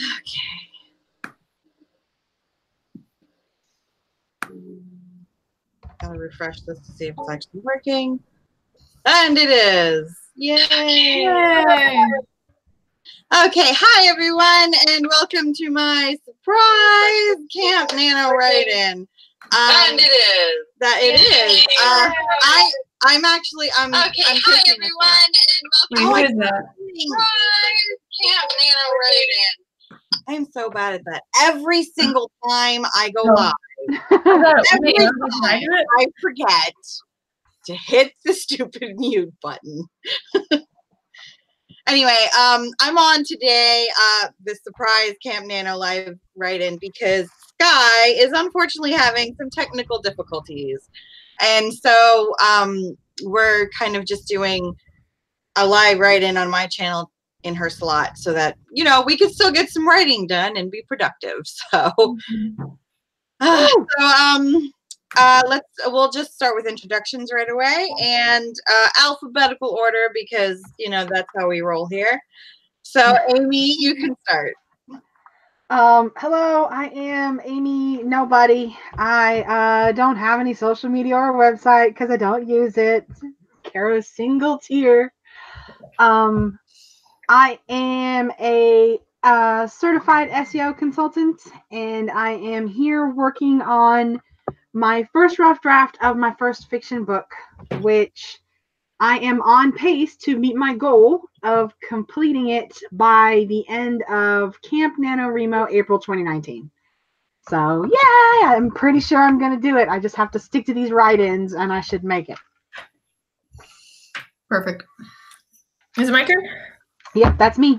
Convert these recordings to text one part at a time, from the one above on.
Okay. I'll refresh this to see if it's actually working. And it is. Yay! Yay! Okay, hi everyone, and welcome to my surprise Camp Nano write-in. And it is. That it is. I'm actually. Okay, hi everyone, and welcome to surprise Camp Nano write-in. I'm so bad at that. Every single time I go live, every time I forget to hit the stupid mute button. Anyway, I'm on today, the surprise Camp Nano live write-in because Skye is unfortunately having some technical difficulties. And so we're kind of just doing a live write-in on my channel in her slot so that, you know, we can still get some writing done and be productive. So, we'll just start with introductions right away and alphabetical order because, you know, that's how we roll here. So Amy, you can start. Hello, I am Amy Nobody. I don't have any social media or website because I don't use it. Kara's single tier. I am a certified SEO consultant, and I am here working on my first rough draft of my first fiction book, which I am on pace to meet my goal of completing it by the end of Camp Nano Remo, April 2019. So, yeah, I'm pretty sure I'm going to do it. I just have to stick to these write-ins, and I should make it. Perfect. Is it my turn? Yep, that's me.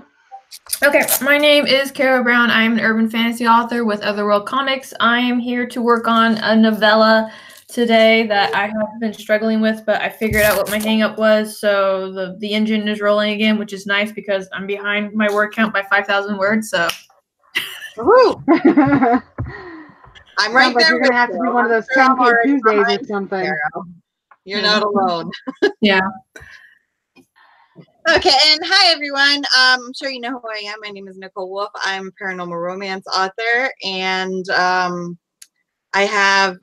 Okay, my name is Kara Brown. I'm an urban fantasy author with Otherworld Comics. I am here to work on a novella today that I have been struggling with, but I figured out what my hang-up was, so the engine is rolling again, which is nice because I'm behind my word count by 5,000 words, so. Woo! I'm right there. You're going to have to do one of those 10K Tuesdays or something. You're not alone. Yeah. Okay, and hi everyone. I'm sure you know who I am. My name is Nichole Wolf. I'm a paranormal romance author, and I have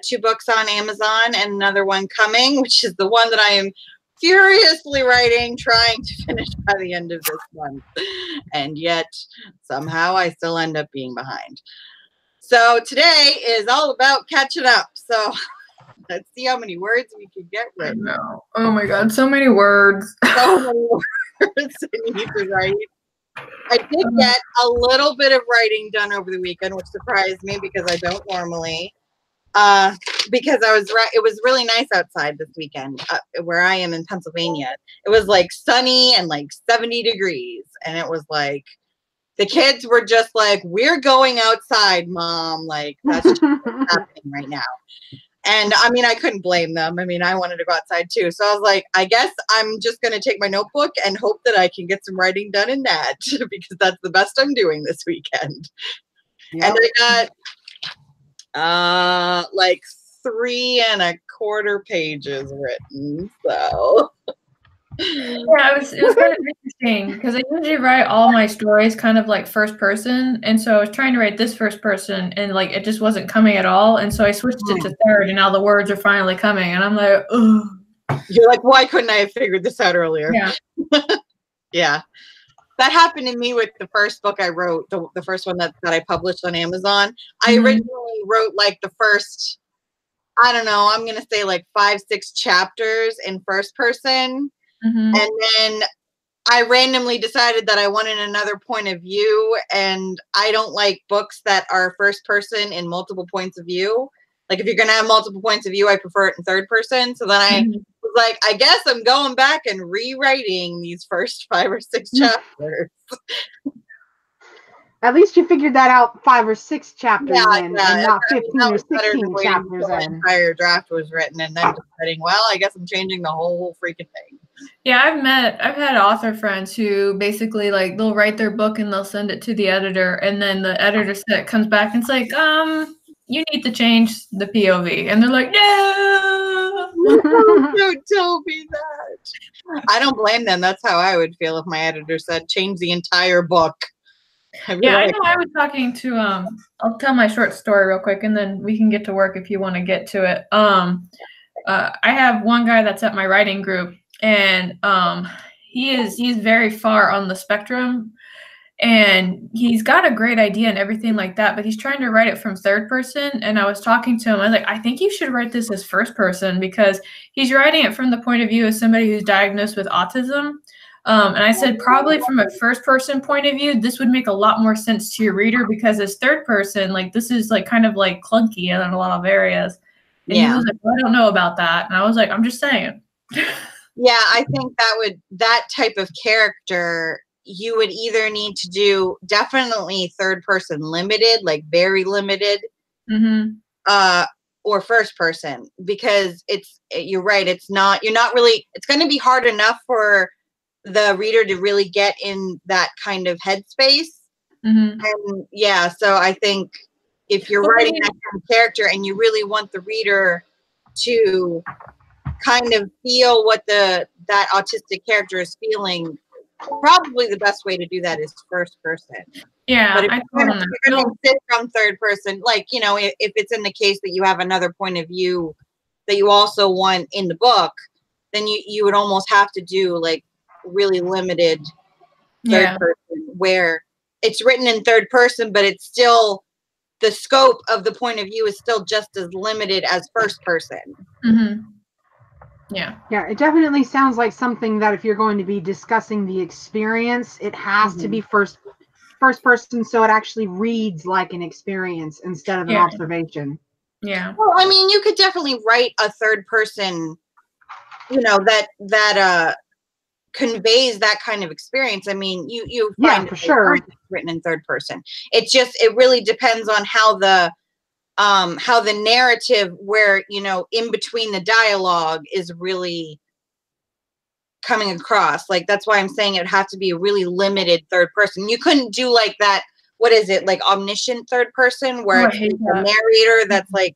2 books on Amazon and another one coming, which is the one that I am furiously writing, trying to finish by the end of this month. And yet, somehow, I still end up being behind. So today is all about catching up. So let's see how many words we can get right now. Oh my god, so many words. So many words I need to write. I did get a little bit of writing done over the weekend, which surprised me because I don't normally. Because it was really nice outside this weekend where I am in Pennsylvania. It was like sunny and like 70 degrees. And it was like, the kids were just like, we're going outside, Mom. Like, that's just what's happening right now. And I mean, I couldn't blame them. I mean, I wanted to go outside too. So I was like, I guess I'm just going to take my notebook and hope that I can get some writing done in that because that's the best I'm doing this weekend. Yep. And I got like 3¼ pages written. So. Yeah, it was kind of interesting because I usually write all my stories kind of like first person, and so I was trying to write this first person, and like it just wasn't coming at all, and so I switched it to third, and now the words are finally coming, and I'm like, ugh. You're like, why couldn't I have figured this out earlier? Yeah, yeah, that happened to me with the first book I wrote, the first one that I published on Amazon. I originally wrote like the first, I don't know, I'm gonna say like 5-6 chapters in first person. And then I randomly decided that I wanted another point of view, and I don't like books that are first person in multiple points of view. Like if you're going to have multiple points of view, I prefer it in third person. So then I was like, I guess I'm going back and rewriting these first 5 or 6 chapters. At least you figured that out 5 or 6 chapters in, and not 15 or 16 chapters in. The entire draft was written, and then deciding, well, I guess I'm changing the whole freaking thing. Yeah, I've had author friends who basically like they'll write their book and they'll send it to the editor, and then the editor comes back and it's like, you need to change the POV, and they're like, no. Don't tell me that. I don't blame them. That's how I would feel if my editor said change the entire book. Yeah, I know. I was talking to I'll tell my short story real quick, and then we can get to work if you want to get to it. I have one guy that's at my writing group, and he's very far on the spectrum, and he's got a great idea and everything like that, but he's trying to write it from third person. And I was talking to him, I was like, I think you should write this as first person, because he's writing it from the point of view of somebody who's diagnosed with autism. And I said, probably from a first person point of view, this would make a lot more sense to your reader, because as third person, like, this is like kind of like clunky in a lot of areas. And he was like, well, I don't know about that. And I was like, I'm just saying. Yeah, I think that type of character, you would either need to do definitely third person limited, like very limited, or first person, because you're right. It's going to be hard enough for the reader to really get in that kind of headspace. And yeah, so I think if you're writing that kind of character and you really want the reader to kind of feel what that autistic character is feeling, probably the best way to do that is first person. Yeah, but if you're going to sit from third person, like, you know, if it's in the case that you have another point of view that you also want in the book, then you would almost have to do like really limited third person, where it's written in third person, but it's still, the scope of the point of view is still just as limited as first person. Yeah, it definitely sounds like something that if you're going to be discussing the experience, it has to be first person, so it actually reads like an experience instead of an observation. Yeah. Well, I mean, you could definitely write a third person, you know, that conveys that kind of experience. I mean, you find for sure it's written in third person. It's just, it really depends on how the narrative, where, you know, in between the dialogue is really coming across. Like, that's why I'm saying it would have to be a really limited third person. You couldn't do like that, what is it, like omniscient third person, where it's the narrator that's like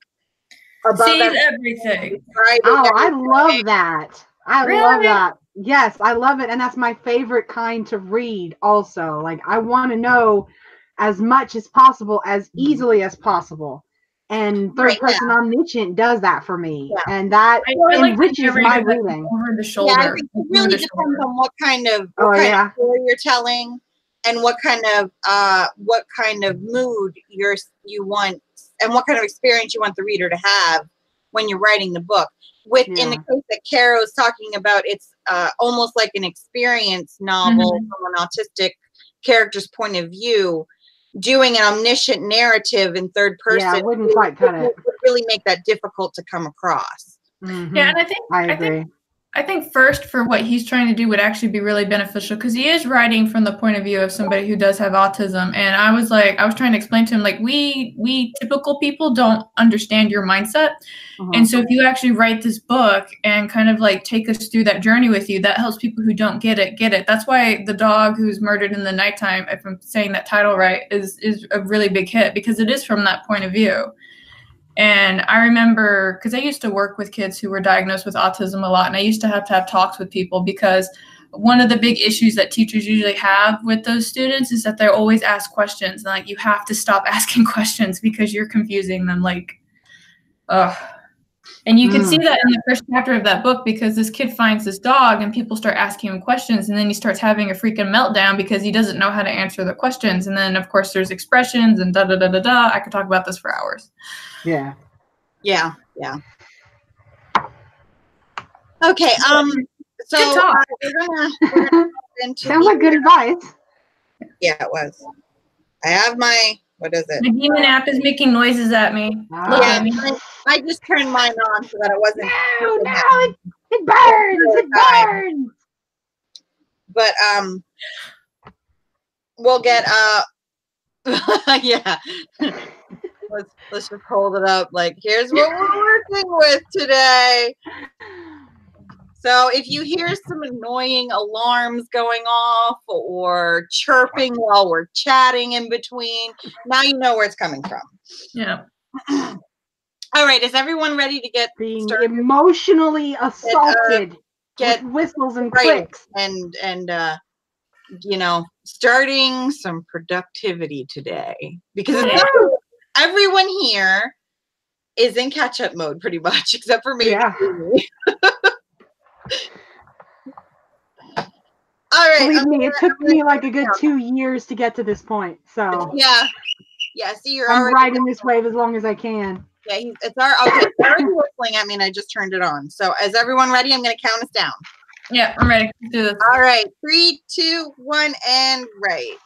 above everything. Right? Oh, I love that. I love that. Yes, I love it. And that's my favorite kind to read also. Like, I want to know as much as possible, as easily as possible. And third person omniscient does that for me. And that enriches my reading. Over the shoulder. Yeah, I think it really depends on what kind of story you're telling, and what kind of mood you want, and what kind of experience you want the reader to have when you're writing the book. In the case that Caro is talking about, it's almost like an experience novel from an autistic character's point of view. Doing an omniscient narrative in third person wouldn't quite cut it. Would really make that difficult to come across. Yeah, and I agree. I think first, for what he's trying to do, would actually be really beneficial, because he is writing from the point of view of somebody who does have autism. And I was trying to explain to him, like, we typical people don't understand your mindset. And so if you actually write this book and kind of like take us through that journey with you, that helps people who don't get it. That's why The Dog Who's Murdered in the Nighttime, if I'm saying that title right, is a really big hit, because it is from that point of view. And I remember, because I used to work with kids who were diagnosed with autism a lot, and I used to have talks with people, because one of the big issues that teachers usually have with those students is that they always ask questions. And like, you have to stop asking questions, because you're confusing them. Like, and you can see that in the first chapter of that book, because this kid finds this dog and people start asking him questions, and then he starts having a freaking meltdown because he doesn't know how to answer the questions. And then, of course, there's expressions and da-da-da-da-da. I could talk about this for hours. Yeah. Okay. So good talk. We're gonna sounds like good advice. Yeah, it was. I have my, what is it? The demon app is making noises at me. Look at me. I just turned mine on so that it wasn't. No, it burns. It burns. But we'll get yeah. Let's just hold it up. Like, here's what we're working with today. So if you hear some annoying alarms going off or chirping while we're chatting in between, now you know where it's coming from. Yeah. All right, is everyone ready to get Being started? emotionally assaulted Get with whistles and right clicks. and starting some productivity today because everyone here is in catch-up mode pretty much, except for maybe me. All right. Believe me, it took me like a good 2 years to get to this point. So yeah. See, you're I'm already riding this wave as long as I can. Yeah, it's already whistling at me, and I just turned it on. So, is everyone ready? I'm going to count us down. Yeah, I'm ready. Let's do this. All right, 3, 2, 1, and right.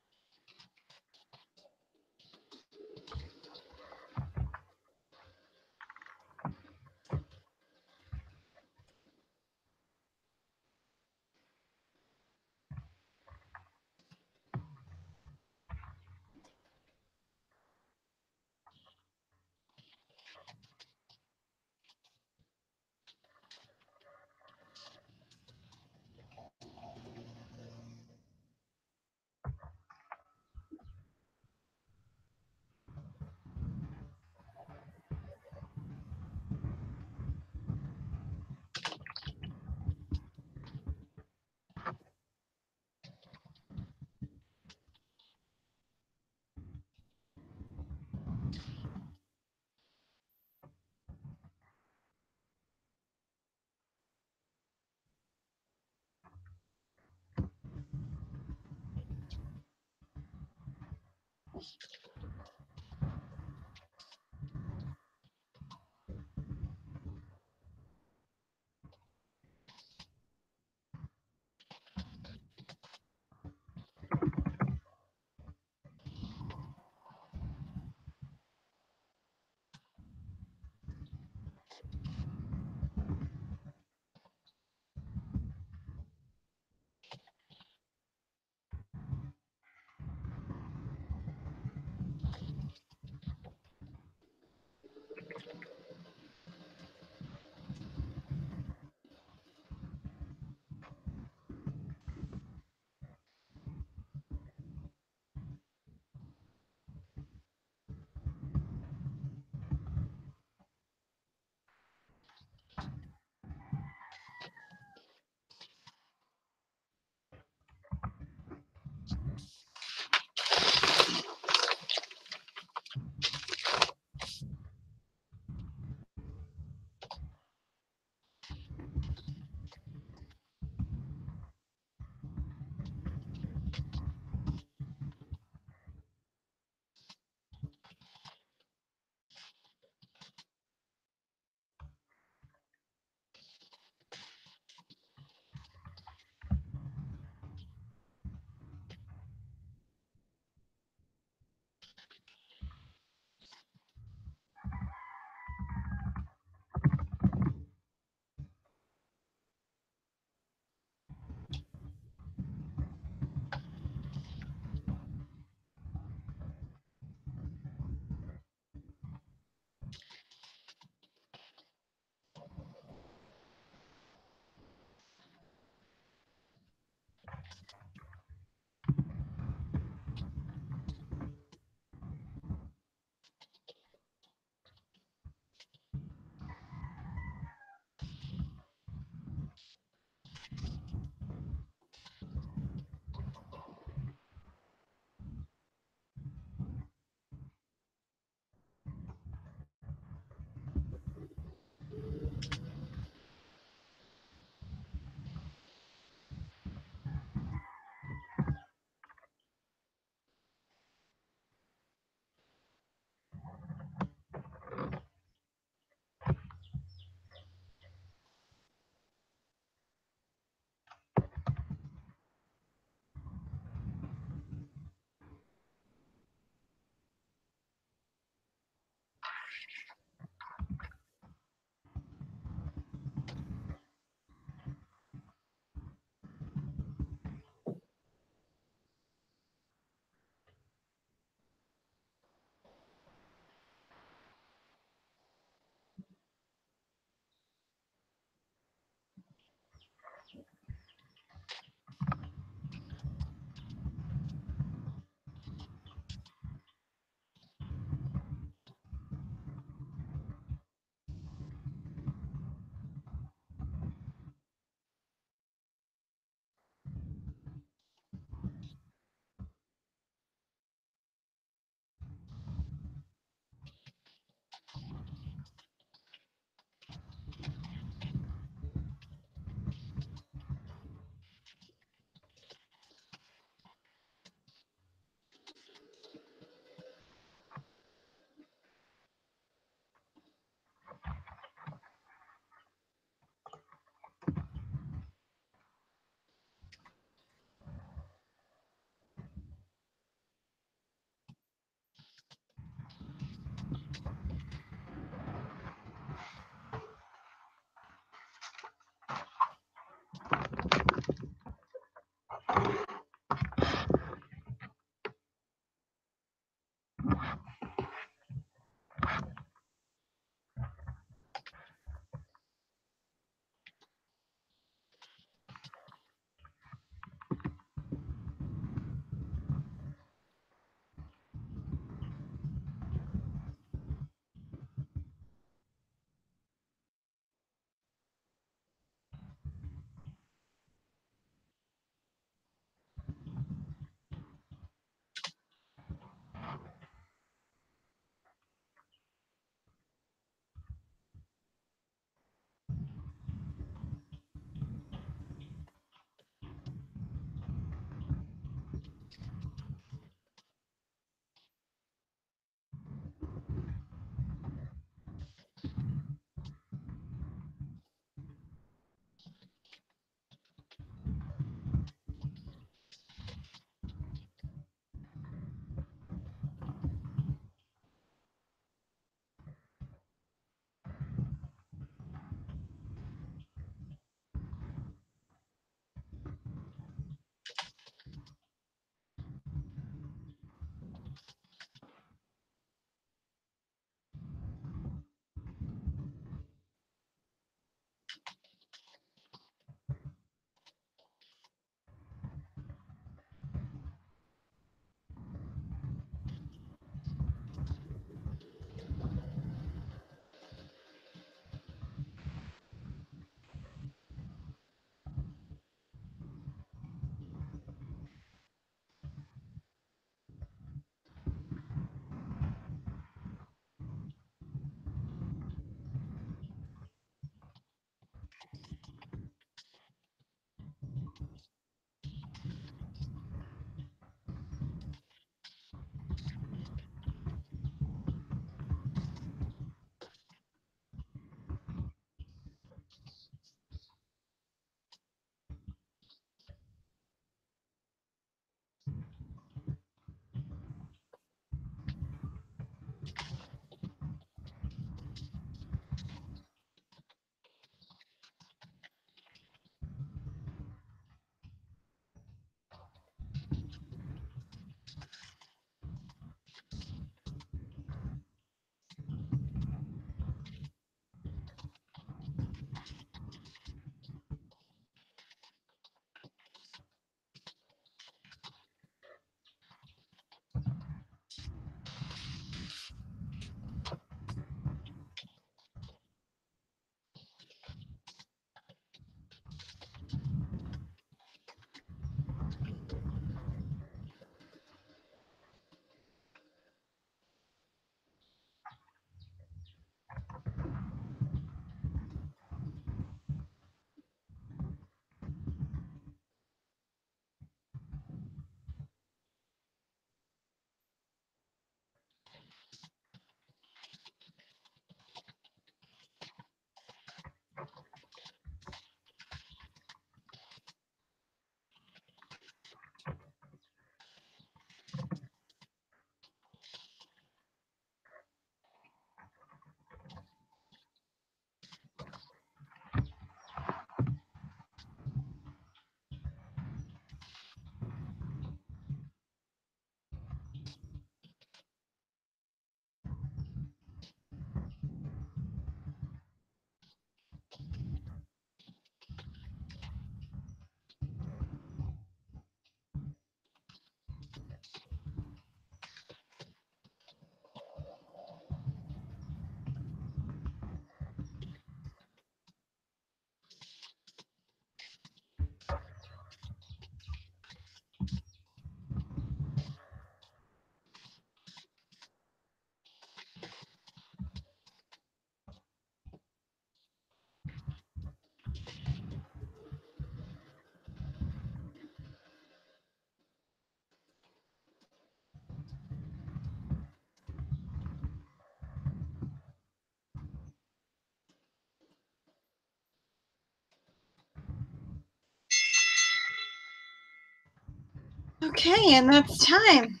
Okay, and that's time.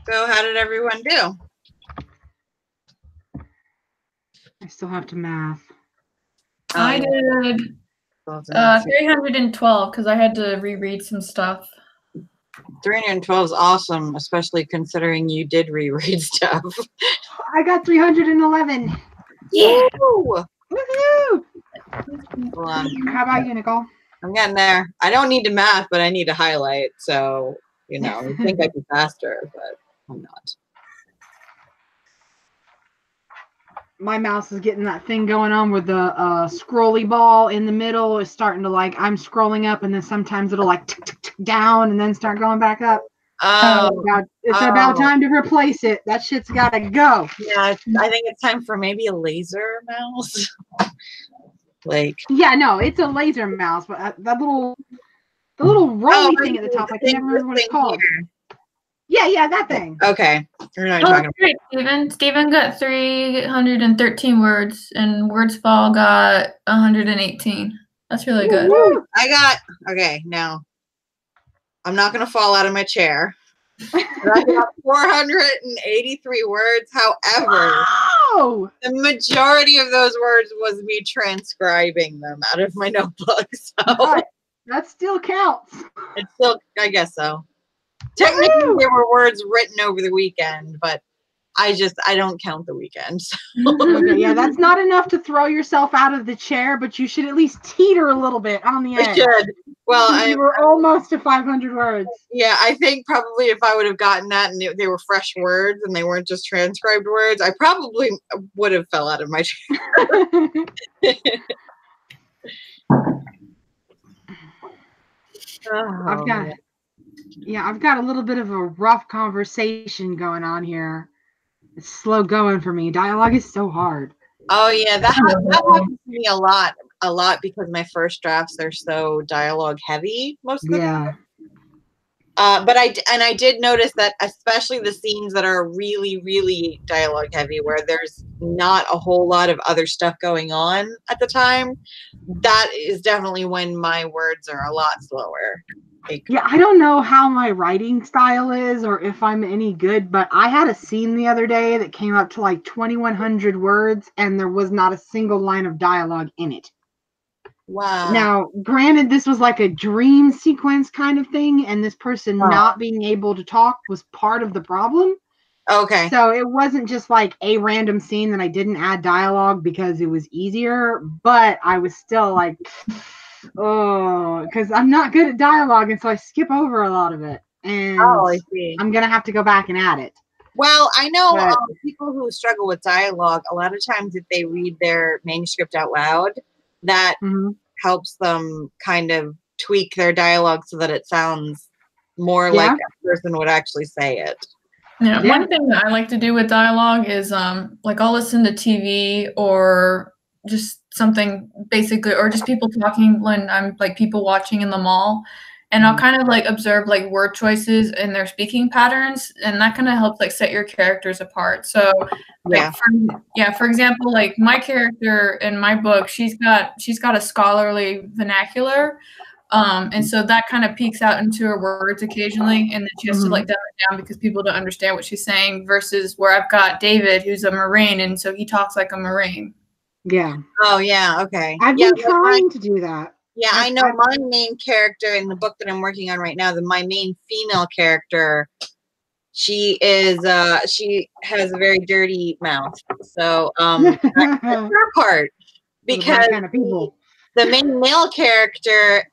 So how did everyone do? I still have to math. I did 312 because I had to reread some stuff. 312 is awesome, especially considering you did reread stuff. I got 311. Yeah. Woohoo! Hold on. How about you, Nichole? I'm getting there. I don't need to math, but I need to highlight. So, you know, I think I'd be faster, but I'm not. My mouse is getting that thing going on with the scrolly ball in the middle is starting to like, I'm scrolling up and then sometimes it'll like tick, tick, tick down and then start going back up. It's about time to replace it. That shit's got to go. Yeah, I think it's time for maybe a laser mouse. Like, yeah, no, it's a laser mouse, but the little rolly thing at the top, I can never remember what it's called. Here. Yeah, that thing. Okay. You're not talking great, Steven. Steven got 313 words, and Wordsfall got 118. That's really good. Woo-hoo. Okay, now, I'm not going to fall out of my chair. I got 483 words. However, wow. The majority of those words was me transcribing them out of my notebook. So that still counts. It's still, I guess so. Technically, there were words written over the weekend, but I don't count the weekend. So. Okay, yeah, that's not enough to throw yourself out of the chair, but you should at least teeter a little bit on the edge. You should. Well, you were almost to 500 words. Yeah, I think probably if I would have gotten that and they were fresh words and they weren't just transcribed words, I probably would have fell out of my chair. I've got a little bit of a rough conversation going on here. It's slow going for me. Dialogue is so hard. Oh yeah, that happens to me a lot because my first drafts are so dialogue heavy most of the time. But I did notice that especially the scenes that are really, really dialogue heavy, where there's not a whole lot of other stuff going on at the time, that is definitely when my words are a lot slower. Yeah, I don't know how my writing style is or if I'm any good, but I had a scene the other day that came up to like 2,100 words and there was not a single line of dialogue in it. Wow. Now, granted, this was like a dream sequence kind of thing, and this person not being able to talk was part of the problem. Okay. So it wasn't just like a random scene that I didn't add dialogue because it was easier, but I was still like, oh, because I'm not good at dialogue, and so I skip over a lot of it. And I see. I'm going to have to go back and add it. Well, I know people who struggle with dialogue, a lot of times if they read their manuscript out loud, that helps them kind of tweak their dialogue so that it sounds more like a person would actually say it. Yeah, one thing that I like to do with dialogue is like I'll listen to TV or just something basically, or just people talking when I'm like people watching in the mall, and I'll kind of like observe like word choices and their speaking patterns, and that kind of helps like set your characters apart. So like for example, like my character in my book, she's got a scholarly vernacular. And so that kind of peeks out into her words occasionally, and then she has to like dumb it down because people don't understand what she's saying, versus where I've got David, who's a Marine, and so he talks like a Marine. Yeah. Oh, yeah. Okay. I've been trying to do that. Yeah, I know my main character in the book that I'm working on right now, my main female character, she has a very dirty mouth. So that's her part. Because kind of people. The main male character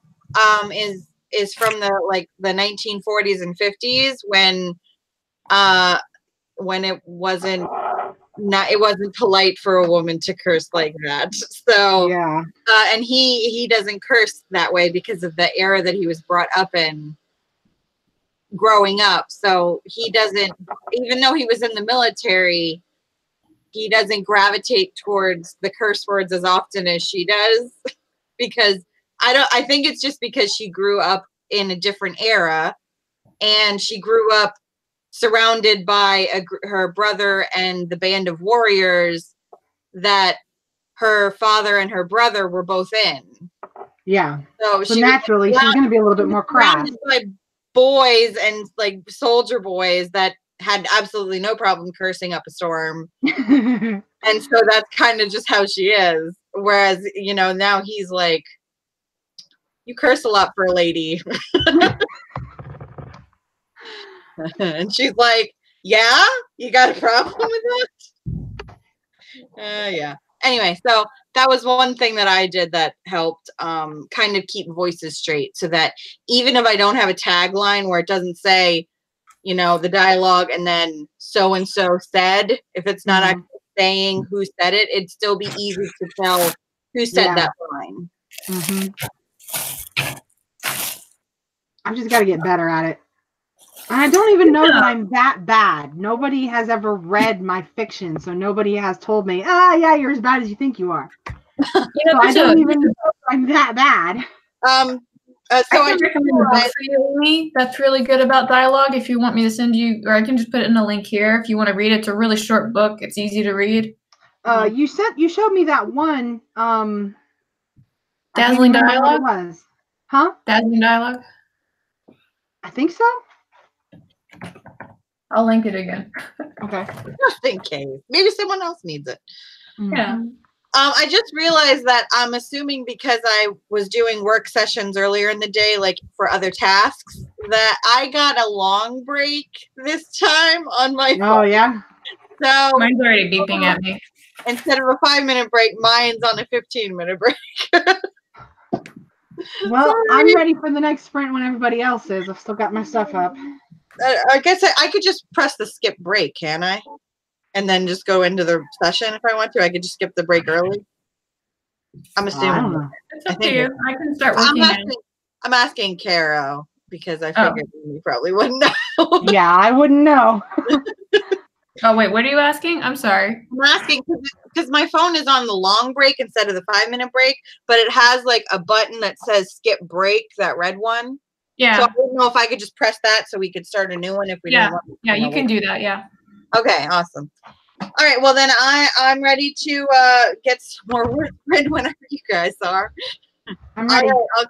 is from the 1940s and 50s when it wasn't polite for a woman to curse like that. So and he doesn't curse that way because of the era that he was brought up in growing up. So he doesn't, even though he was in the military, he doesn't gravitate towards the curse words as often as she does, because I think it's just because she grew up in a different era, and she grew up surrounded by her brother and the band of warriors that her father and her brother were both in. Yeah. So she naturally, she's going to be a little bit more crass. Surrounded by boys and like soldier boys that had absolutely no problem cursing up a storm. And so that's kind of just how she is. Whereas, you know, now he's like, you curse a lot for a lady. And she's like, yeah, you got a problem with that? Yeah. Anyway, so that was one thing that I did that helped kind of keep voices straight, so that even if I don't have a tagline where it doesn't say, you know, the dialogue and then so and so said, if it's not actually saying who said it, it'd still be easy to tell who said that line. I've just got to get better at it. And I don't even know that I'm that bad. Nobody has ever read my fiction, so nobody has told me, yeah, you're as bad as you think you are. So I don't even know if I'm that bad. So I can recommend a book for you, Amy, that's really good about dialogue. If you want me to send you, or I can just put it in a link here. If you want to read it, it's a really short book. It's easy to read. You showed me that one. Dazzling Dialogue. What it was. Huh? Dazzling Dialogue. I think so. I'll link it again. Okay. Just in case. Maybe someone else needs it. Yeah. I just realized that I'm assuming because I was doing work sessions earlier in the day, like for other tasks, that I got a long break this time on my phone. Oh, yeah? So mine's already beeping at me. Instead of a 5-minute break, mine's on a 15-minute break. Well, sorry. I'm ready for the next sprint when everybody else is. I've still got my stuff up. I guess I could just press the skip break, can I? And then just go into the session if I want to. I could just skip the break early. I'm assuming. I don't know. It's up to you. I can start working. I'm asking Caro because I figured you probably wouldn't know. Yeah, I wouldn't know. Oh, wait. What are you asking? I'm sorry. I'm asking because my phone is on the long break instead of the 5-minute break, but it has like a button that says skip break, that red one. Yeah. So I don't know if I could just press that so we could start a new one if we don't want to. Yeah, you can do that. Yeah. Okay, awesome. All right, well then I'm ready to get some more work read whenever you guys are. I'm ready. All right,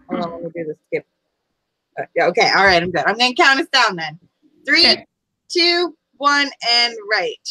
hold on, let me do the skip. Okay, all right, I'm good. I'm gonna count us down then. 3, 2, 1, and right.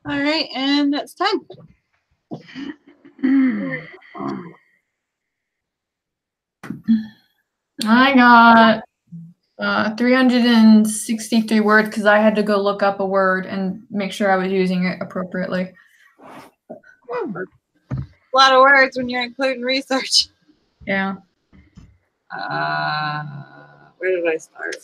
All right, and that's time. I got 363 words because I had to go look up a word and make sure I was using it appropriately. A lot of words when you're including research. Yeah. Where did I start?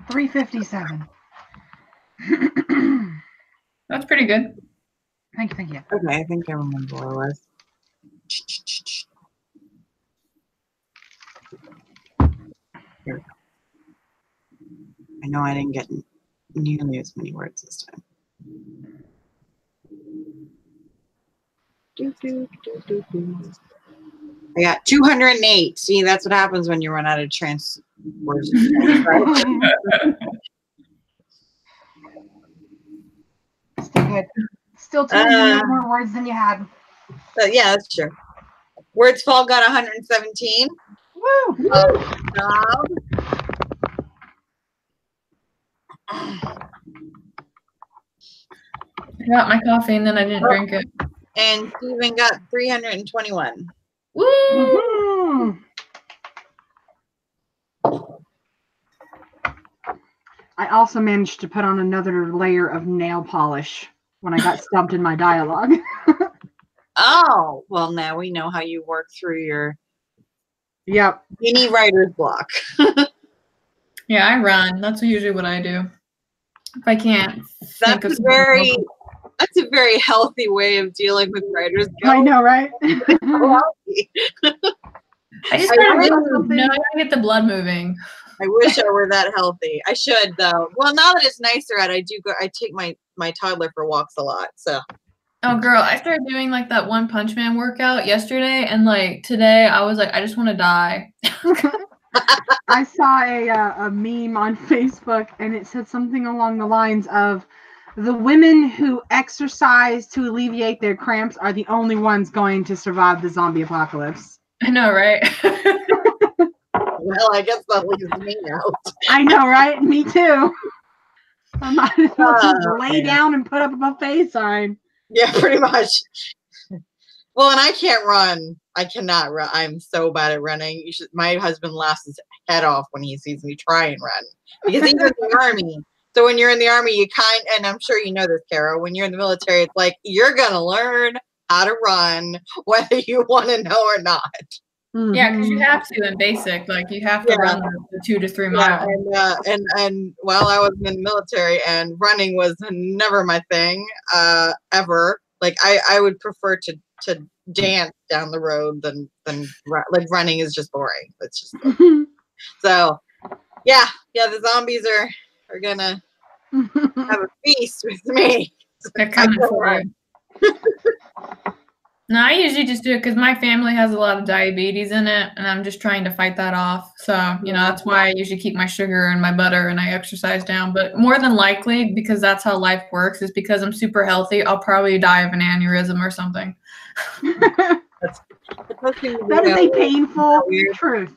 357. That's pretty good. Thank you. Okay, I think I remember what it was. Here we go. I know I didn't get nearly as many words this time. I got 208. See, that's what happens when you run out of trans words. Still good. Still 200 more words than you had. But yeah, that's true. Words Fall got 117. Woo! Good job. I got my coffee and then I didn't drink it. And Steven got 321. Woo! I also managed to put on another layer of nail polish when I got stumped in my dialogue. Oh, well, now we know how you work through your mini writer's block. Yeah, I run. That's usually what I do. If I can't. That's a very healthy way of dealing with writer's guilt. I know, right? I just gotta get the blood moving. I wish I were that healthy. I should though. Well, now that it's nicer out, I take my toddler for walks a lot. So. Oh, girl, I started doing like that One Punch Man workout yesterday, and like today, I was like, I just want to die. I saw a meme on Facebook, and it said something along the lines of, "The women who exercise to alleviate their cramps are the only ones going to survive the zombie apocalypse." I know, right? Well, I guess that leaves me out. I know, right? Me too. I might as well just lay down and put up a buffet sign. Yeah, pretty much. Well, and I can't run. I cannot run. I'm so bad at running. My husband laughs his head off when he sees me try and run because he's in the army. So when you're in the army, and I'm sure you know this, Kara, when you're in the military, it's like you're gonna learn how to run whether you want to know or not. Mm-hmm. Yeah, because you have to in basic, like you have to run the 2 to 3 miles. And while I was in the military, and running was never my thing, ever. Like I would prefer to dance down the road than like running is just boring. It's just so yeah. The zombies are gonna have a feast with me. They're coming for you. No, I usually just do it because my family has a lot of diabetes in it, and I'm just trying to fight that off. So, that's why I usually keep my sugar and my butter and I exercise down. But more than likely, because that's how life works, is because I'm super healthy, I'll probably die of an aneurysm or something. That is a painful truth.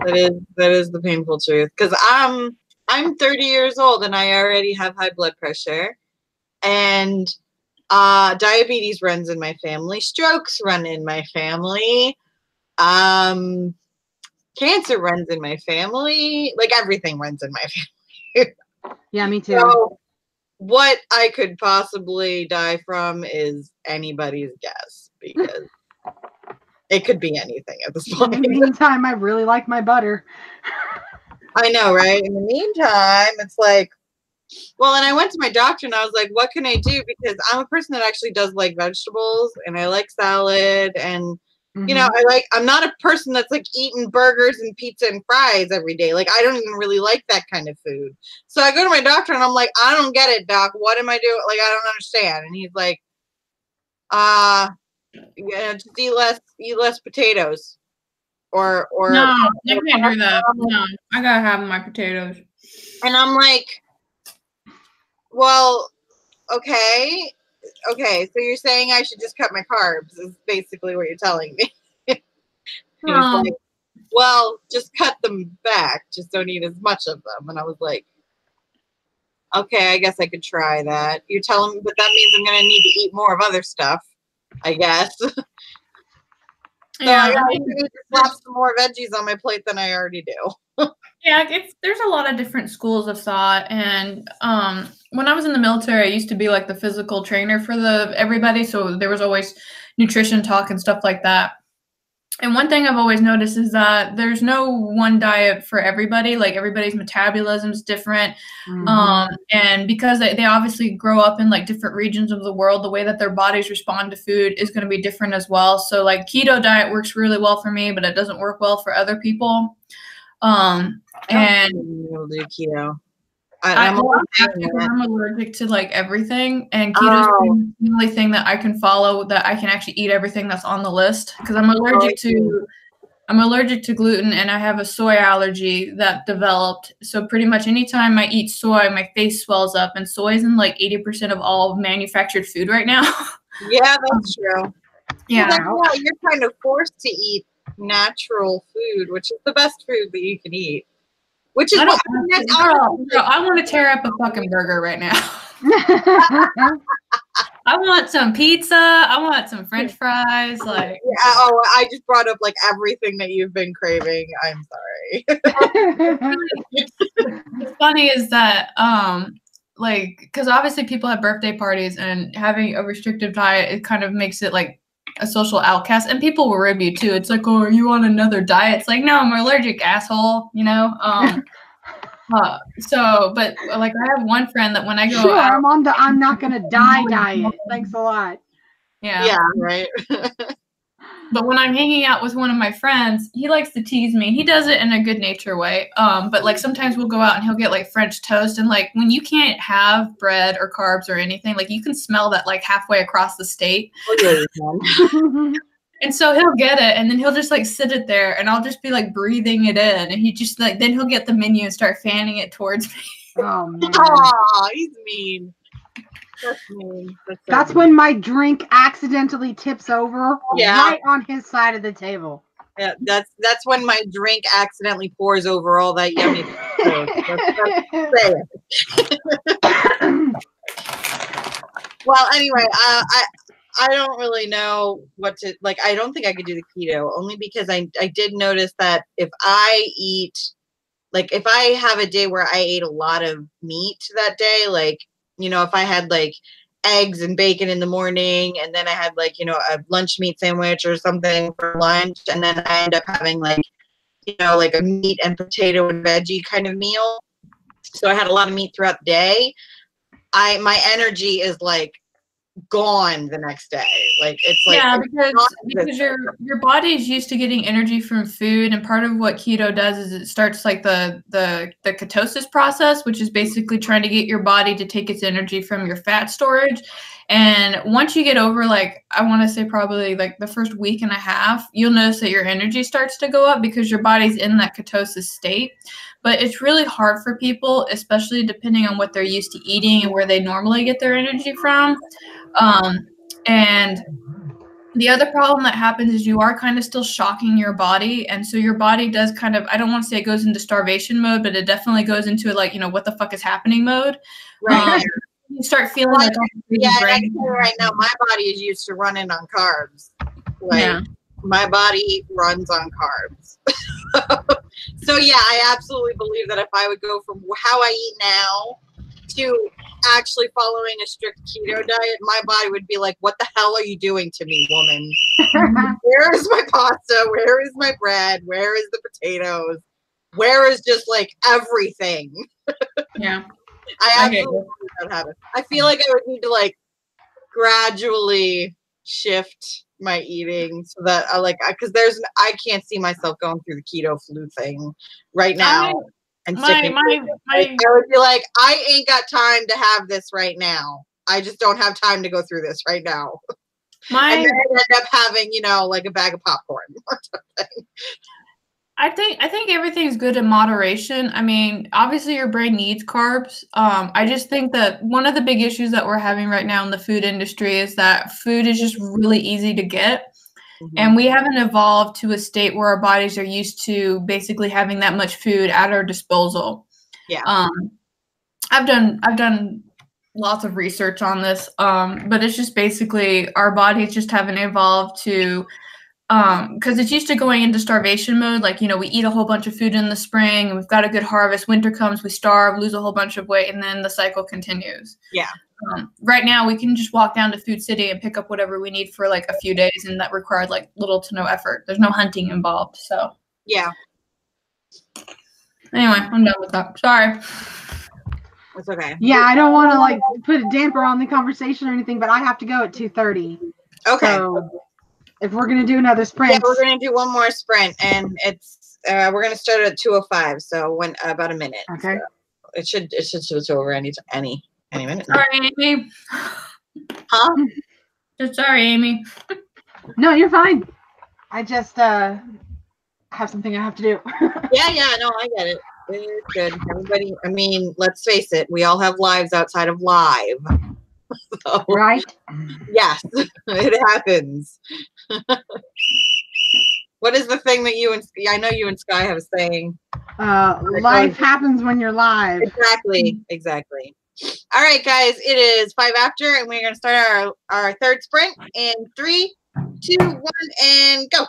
That is the painful truth. Because I'm 30 years old and I already have high blood pressure, and diabetes runs in my family. Strokes run in my family. Cancer runs in my family. Like everything runs in my family. Yeah, me too. So what I could possibly die from is anybody's guess, because it could be anything at this point. In the meantime, I really like my butter. I know, right? In the meantime, it's like, well, and I went to my doctor and I was like, what can I do? Because I'm a person that actually does like vegetables and I like salad and, I'm not a person that's like eating burgers and pizza and fries every day. Like, I don't even really like that kind of food. So I go to my doctor and I'm like, I don't get it, doc. What am I doing? Like, I don't understand. And he's like, just eat less potatoes. Or no, I can't do that. No, I gotta have my potatoes. And I'm like, well, okay, so you're saying I should just cut my carbs is basically what you're telling me. Like, well, just cut them back. Just don't eat as much of them. And I was like, okay, I guess I could try that. You're telling me, but that means I'm going to need to eat more of other stuff, I guess. So I need to slap some more veggies on my plate than I already do. Yeah, there's a lot of different schools of thought, and when I was in the military, I used to be like the physical trainer for everybody, so there was always nutrition talk and stuff like that. And one thing I've always noticed is that there's no one diet for everybody. Like everybody's metabolism is different. And because they obviously grow up in like different regions of the world, the way that their bodies respond to food is going to be different as well. So like keto diet works really well for me, but it doesn't work well for other people. And do keto. I'm allergic to like everything, and keto is the only thing that I can follow that I can actually eat everything that's on the list, because I'm allergic to gluten, and I have a soy allergy that developed. So pretty much anytime I eat soy, my face swells up, and soy is in like 80% of all manufactured food right now. Yeah, that's true. Yeah, well, you're kind of forced to eat natural food, which is the best food that you can eat. Which is I want to tear up a fucking burger right now. I want some pizza. I want some French fries. Like, I just brought up like everything that you've been craving. I'm sorry. What's funny is that like, because obviously people have birthday parties, and having a restrictive diet, it kind of makes it like a social outcast, and people will rib you too. It's like, oh, are you on another diet? It's like, no, I'm allergic, asshole, you know. So, but like, I have one friend that when I go out, I'm on the I'm not gonna die diet. Thanks a lot. Yeah, right. But when I'm hanging out with one of my friends, he likes to tease me. He does it in a good nature way. But like sometimes we'll go out and he'll get like French toast, and like when you can't have bread or carbs or anything, like you can smell that like halfway across the state. And so he'll get it, and then he'll just like sit it there, and I'll just be like breathing it in, and he just like, then he'll get the menu and start fanning it towards me. Oh man. Oh, he's mean. That's mean. That's when my drink accidentally tips over right on his side of the table. Yeah, that's when my drink accidentally pours over all that yummy Well, anyway, I don't really know what to like. I don't think I could do the keto, only because I did notice that if I eat, like if I have a day where I ate a lot of meat that day, like, you know, if I had like eggs and bacon in the morning, and then I had like, you know, a lunch meat sandwich or something for lunch, and then I end up having like, you know, like a meat and potato and veggie kind of meal. So I had a lot of meat throughout the day. My energy is like gone the next day. Like it's like, yeah, because your body is used to getting energy from food, and part of what keto does is it starts like the ketosis process, which is basically trying to get your body to take its energy from your fat storage. And once you get over, like, I want to say probably like the first week and a half, you'll notice that your energy starts to go up because your body's in that ketosis state. But it's really hard for people, especially depending on what they're used to eating and where they normally get their energy from. And the other problem that happens is you are kind of still shocking your body. And so your body does kind of, I don't want to say it goes into starvation mode, but it definitely goes into like, you know, what the fuck is happening mode. Right. You start feeling like, right now my body is used to running on carbs. Like my body runs on carbs. So yeah, I absolutely believe that if I would go from how I eat now to actually following a strict keto diet, my body would be like, what the hell are you doing to me, woman? Where is my pasta? Where is my bread? Where is the potatoes? Where is just like everything? Yeah. I absolutely believe that happen. I feel like I would need to like gradually shift my eating so that I like, because I can't see myself going through the keto flu thing right now. And I would be like, I ain't got time to have this right now. I just don't have time to go through this right now. And then I end up having, you know, like a bag of popcorn or something. I think everything's good in moderation. I mean, obviously your brain needs carbs. I just think that one of the big issues that we're having right now in the food industry is that food is just really easy to get. And we haven't evolved to a state where our bodies are used to basically having that much food at our disposal. Yeah. I've done lots of research on this, but it's just basically our bodies just haven't evolved to, because it's used to going into starvation mode. Like, you know, we eat a whole bunch of food in the spring and we've got a good harvest. Winter comes, we starve, lose a whole bunch of weight, and then the cycle continues. Yeah. Right now, we can just walk down to Food City and pick up whatever we need for like a few days, and that required like little to no effort. There's no hunting involved, so Yeah, anyway, I'm done with that. Sorry. it's okay. Yeah, I don't want to like put a damper on the conversation or anything, but I have to go at 2:30. Okay. So if we're gonna do another sprint, Yeah, we're gonna do one more sprint, and it's we're gonna start at 2:05. So when about a minute. Okay. So it should switch over any minute. now. Sorry, Amy. Huh? Just sorry, Amy. No, you're fine. I just have something I have to do. Yeah, no, I get it. It's good. Everybody, I mean, let's face it, we all have lives outside of live. So, Right? yes, it happens. What is the thing that you and I know you and Skye have a saying? Life happens when you're live. Exactly. All right, guys, it is 5 after, and we're going to start our third sprint in 3, 2, 1, and go.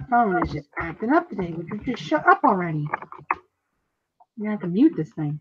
Phone is just acting up today. Would you just shut up already? You have to mute this thing.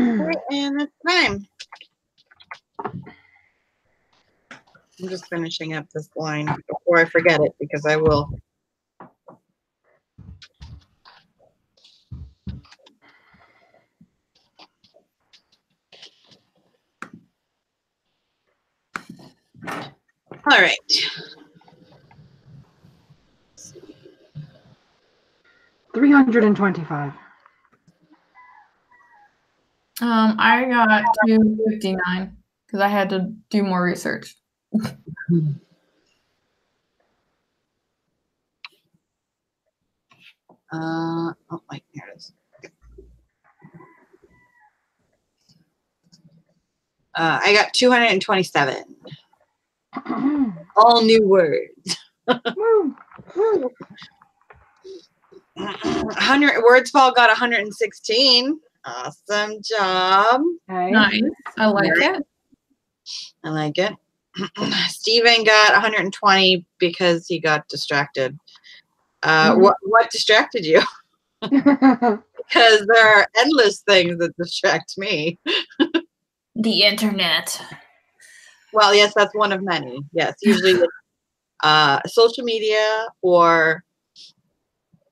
Okay, and it's time. I'm just finishing up this line before I forget it, because I will. All right. 325. I got 259 because I had to do more research. Oh, wait, here it is. I got 227. All new words. 100 words. Paul got 116. Awesome job. Okay. Nice. I like it. I like it. Steven got 120 because he got distracted. What distracted you? Because there are endless things that distract me. The internet. Well, yes, that's one of many. Yes, usually social media or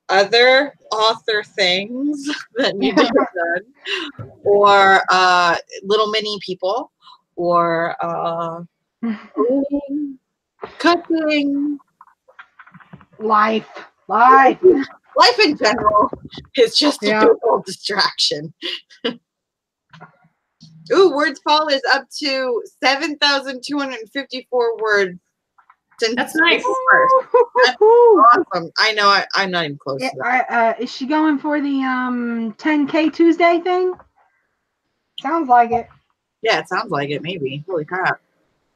other author things that need to be done, or little mini people, or cooking. Life in general is just a total distraction. Ooh, words Paul is up to 7,254 words since That's nice. April 1st. That's awesome. I know I'm not even close to that. Is she going for the 10K Tuesday thing? Sounds like it. Yeah, it sounds like it, maybe. Holy crap.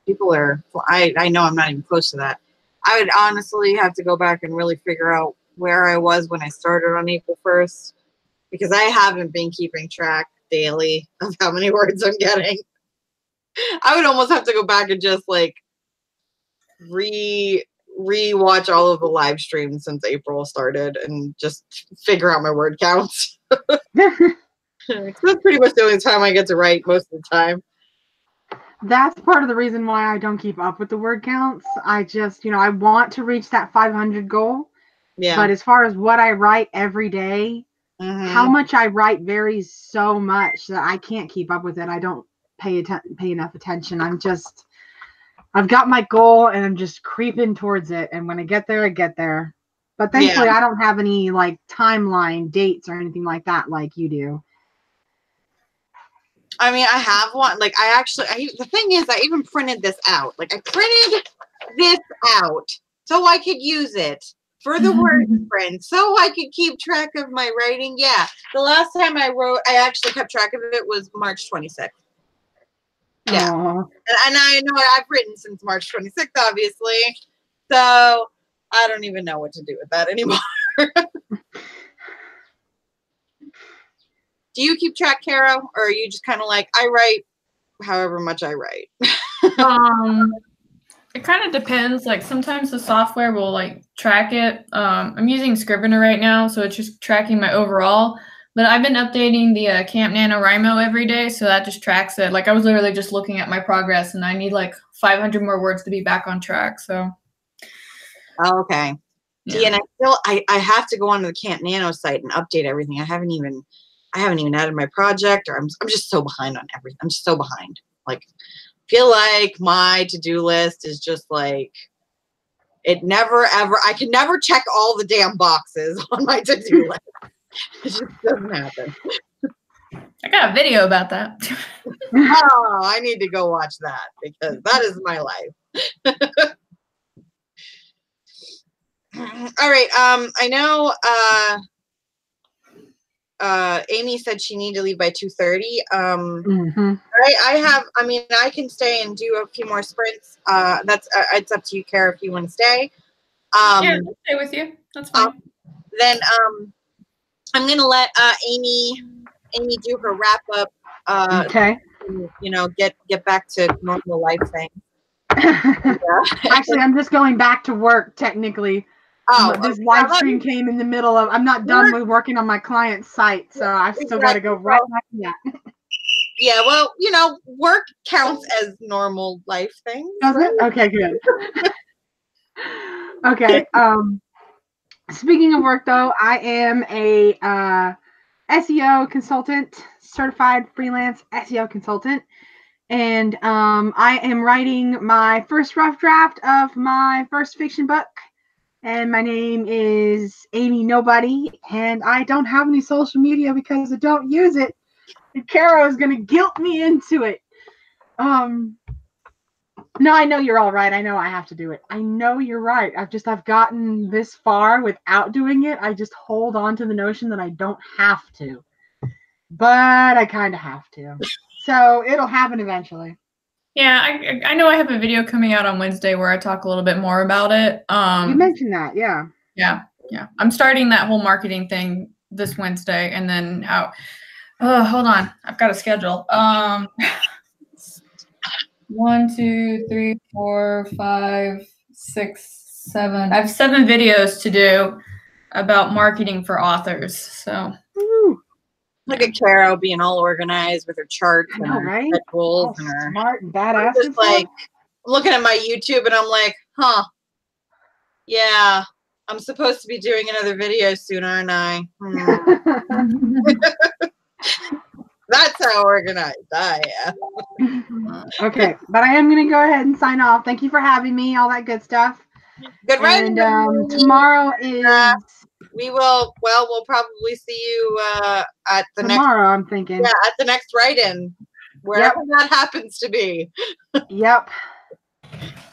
People are, I know I'm not even close to that. I would honestly have to go back and really figure out where I was when I started on April 1st, because I haven't been keeping track daily of how many words I'm getting. I would almost have to go back and just like re-watch all of the live streams since April started and just figure out my word counts. That's pretty much the only time I get to write most of the time. That's part of the reason why I don't keep up with the word counts. I just, I want to reach that 500 goal. Yeah. But as far as what I write every day, how much I write varies so much that I can't keep up with it. I don't pay enough attention. I've got my goal and I'm just creeping towards it. And when I get there, I get there. But thankfully, I don't have any like timeline dates or anything like that like you do. I mean, I have one. Like, the thing is, I even printed this out. Like, I printed this out so I could use it for the word print, so I could keep track of my writing. Yeah, the last time I actually kept track of it was March 26th. Yeah, and I know I've written since March 26th, obviously. So I don't even know what to do with that anymore. Do you keep track, Caro, or are you just kind of like, I write however much I write? It kind of depends. Like sometimes the software will like track it. I'm using Scrivener right now, so it's just tracking my overall. But I've been updating the Camp Nano Rimo every day, so that just tracks it. Like I was literally just looking at my progress, and I need like 500 more words to be back on track. So. Oh, okay. Yeah. See, and I have to go onto the Camp Nano site and update everything. I haven't even added my project, or I'm just so behind on everything. I'm just so behind. Like, feel like my to-do list is just like, I can never check all the damn boxes on my to-do list. It just doesn't happen. I got a video about that. Oh, I need to go watch that because that is my life. All right. I know Amy said she needed to leave by 2:30. I can stay and do a few more sprints. It's up to you, Kara, if you want to stay. Yeah, I'll stay with you. That's fine. Then I'm gonna let Amy do her wrap up. Okay. Get back to normal life thing. Actually, I'm just going back to work technically. This live stream came in the middle of. I'm not done with working on my client's site, so I've still got to go right back to that. Yeah, well, you know, work counts as normal life things. Does Right? it? Okay, good. Okay. Speaking of work, though, I am a SEO consultant, certified freelance SEO consultant, and I am writing my first rough draft of my first fiction book. And my name is Amy Nobody, and I don't have any social media because I don't use it. And Kara is gonna guilt me into it. No, I know you're all right. I know I have to do it. I know you're right. I've gotten this far without doing it. I just hold on to the notion that I don't have to. But I kind of have to. So it'll happen eventually. Yeah, I know I have a video coming out on Wednesday where I talk a little bit more about it. You mentioned that, yeah. Yeah. I'm starting that whole marketing thing this Wednesday, and then hold on, I've got a schedule. 1, 2, 3, 4, 5, 6, 7. I have 7 videos to do about marketing for authors. So look at Caro being all organized with her charts and her right? schedules All and her smart and badass. I'm just like looking at my YouTube and I'm like, huh. Yeah, I'm supposed to be doing another video soon, aren't I? That's how organized I am. Okay, but I am going to go ahead and sign off. Thank you for having me, all that good stuff. Good writing. And tomorrow is... we will, well, we'll probably see you at the tomorrow, I'm thinking. Yeah, at the next write-in, wherever that happens to be. Yep.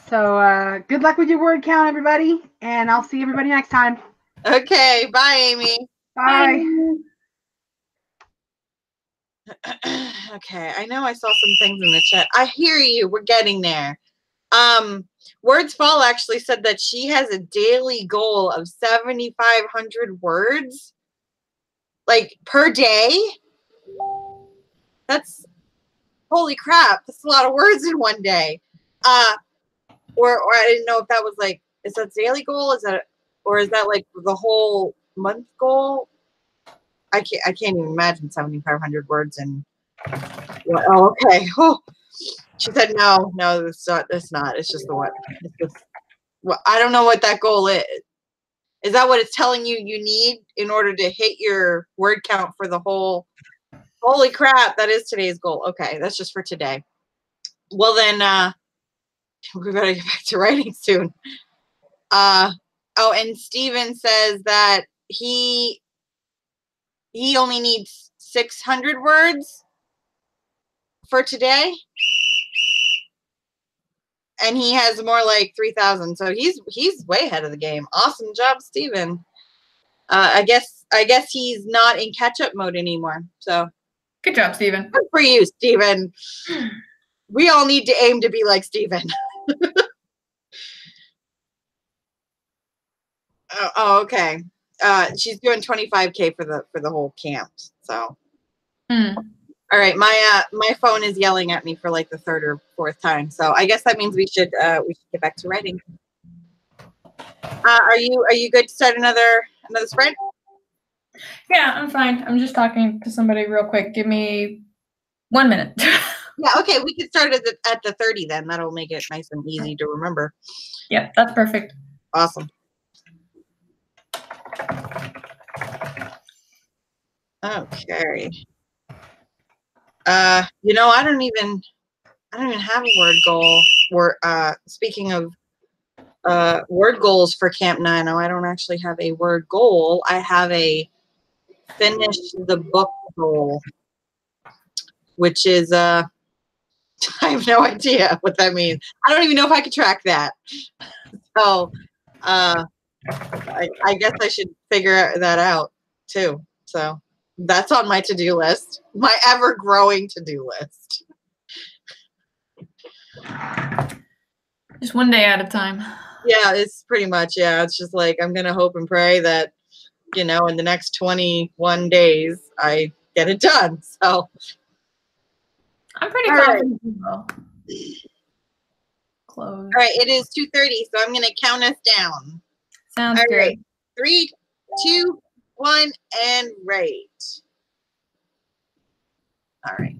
So good luck with your word count, everybody, and I'll see everybody next time. Okay, bye, Amy. Bye. Okay, I know I saw some things in the chat. I hear you. We're getting there. Words Fall actually said that she has a daily goal of 7,500 words, like per day. That's holy crap. That's a lot of words in one day. Or I didn't know if that was like, is that daily goal? Is that, or is that like the whole month goal? I can't even imagine 7,500 words and oh, okay. Oh, she said no, it's not. It's just the one. It's just, well, I don't know what that goal is. Is that what it's telling you need in order to hit your word count for the whole? Holy crap, that is today's goal. Okay, that's just for today. Well then, we better get back to writing soon. Oh, and Steven says that he only needs 600 words for today. And he has more like 3,000. So he's way ahead of the game. Awesome job, Steven. I guess he's not in catch-up mode anymore. So good job, Steven. Good for you, Steven. We all need to aim to be like Steven. Oh, okay. She's doing 25K for the whole camp. So all right, my phone is yelling at me for like the 3rd or 4th time. So I guess that means we should get back to writing. Are you good to start another sprint? Yeah, I'm fine. I'm just talking to somebody real quick. Give me 1 minute. Yeah, okay. We could start at the 30 then. That'll make it nice and easy to remember. Yep, that's perfect. Awesome. Okay. You know, I don't even have a word goal. Speaking of word goals for Camp Nano, I don't actually have a word goal. I have a finish the book goal, which is I have no idea what that means. I don't even know if I could track that. So I guess I should figure that out too. So that's on my to-do list, my ever-growing to-do list. Just one day at a time. Yeah, it's pretty much, yeah. It's just like I'm going to hope and pray that, you know, in the next 21 days, I get it done. So I'm pretty confident. Close. All right, it is 2:30, so I'm going to count us down. Sounds good. Right. 3, 2, 1, and write. All right.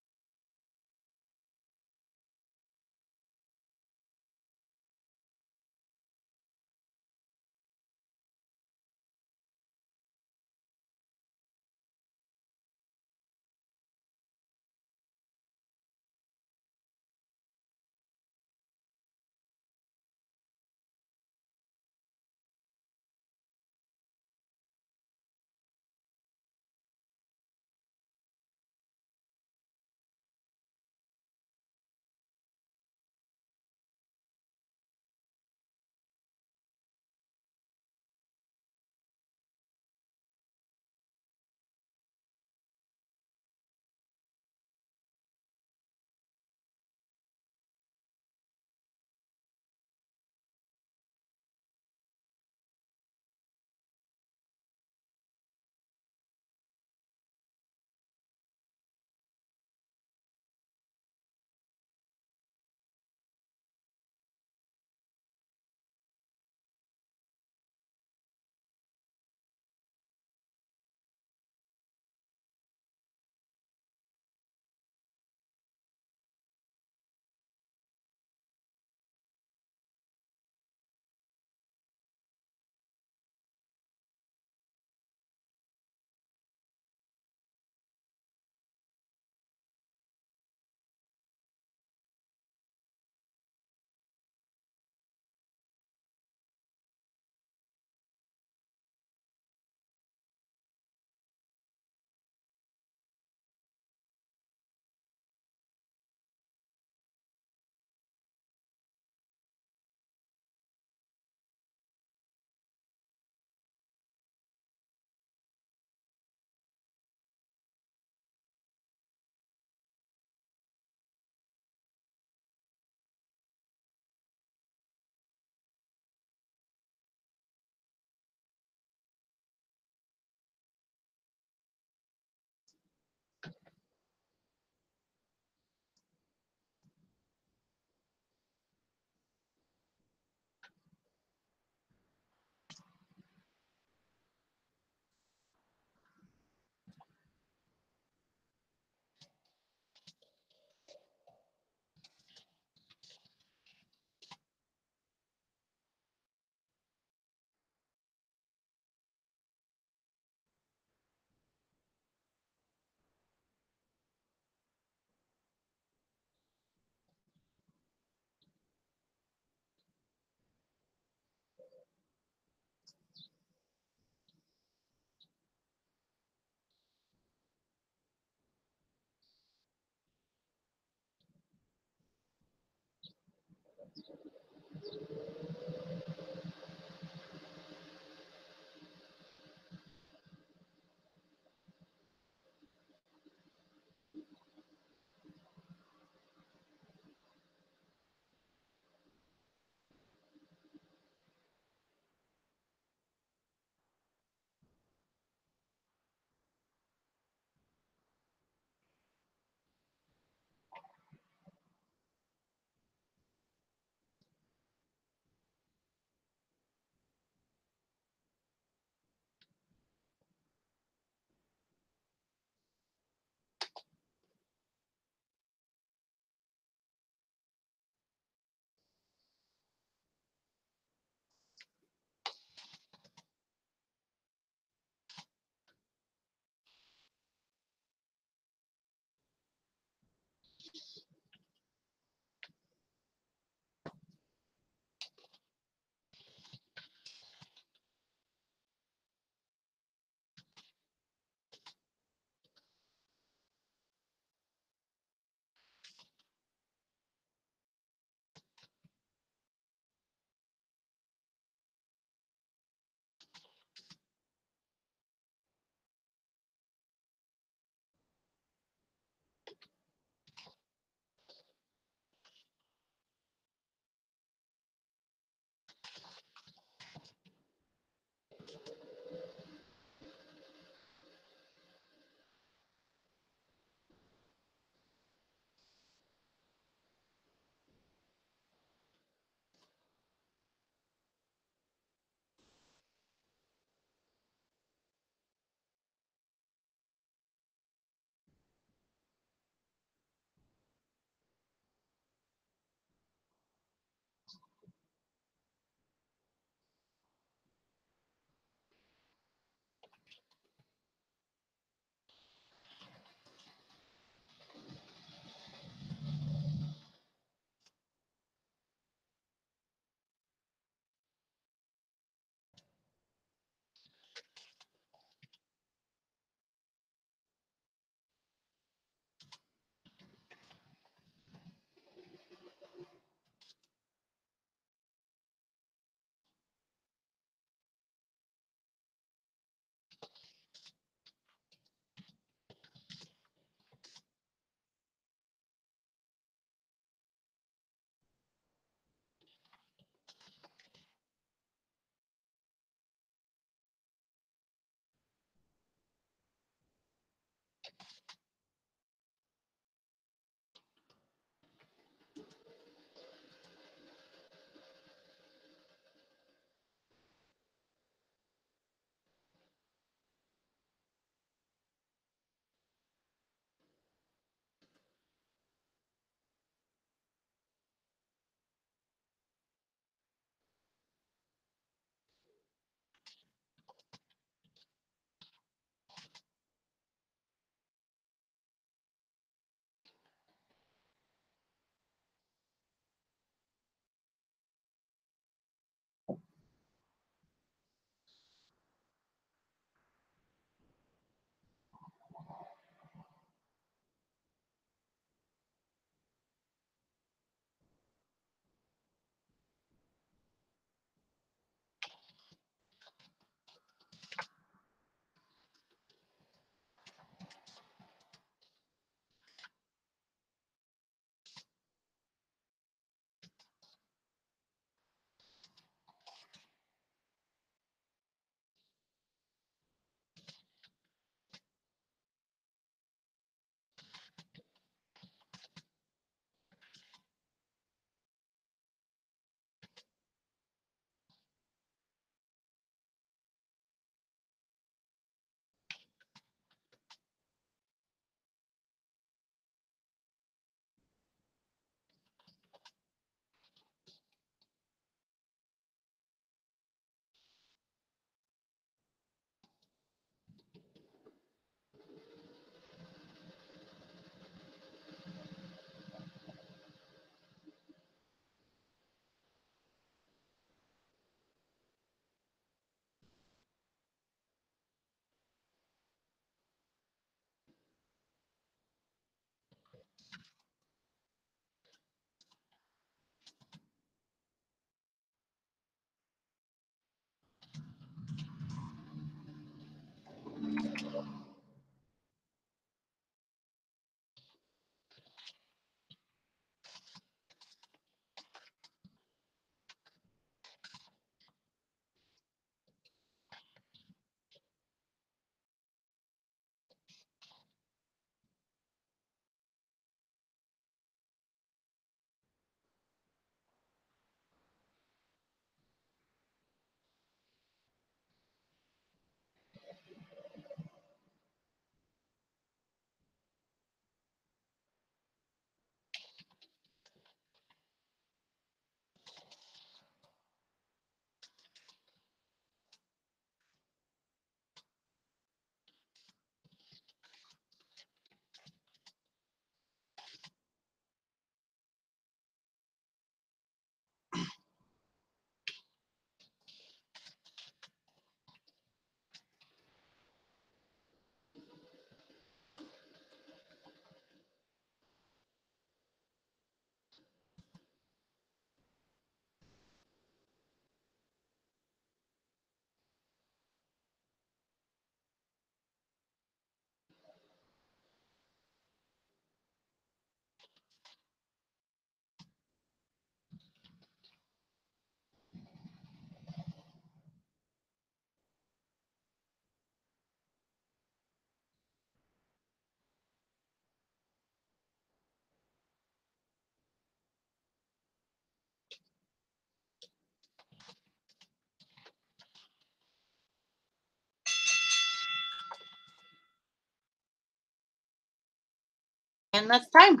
And that's time.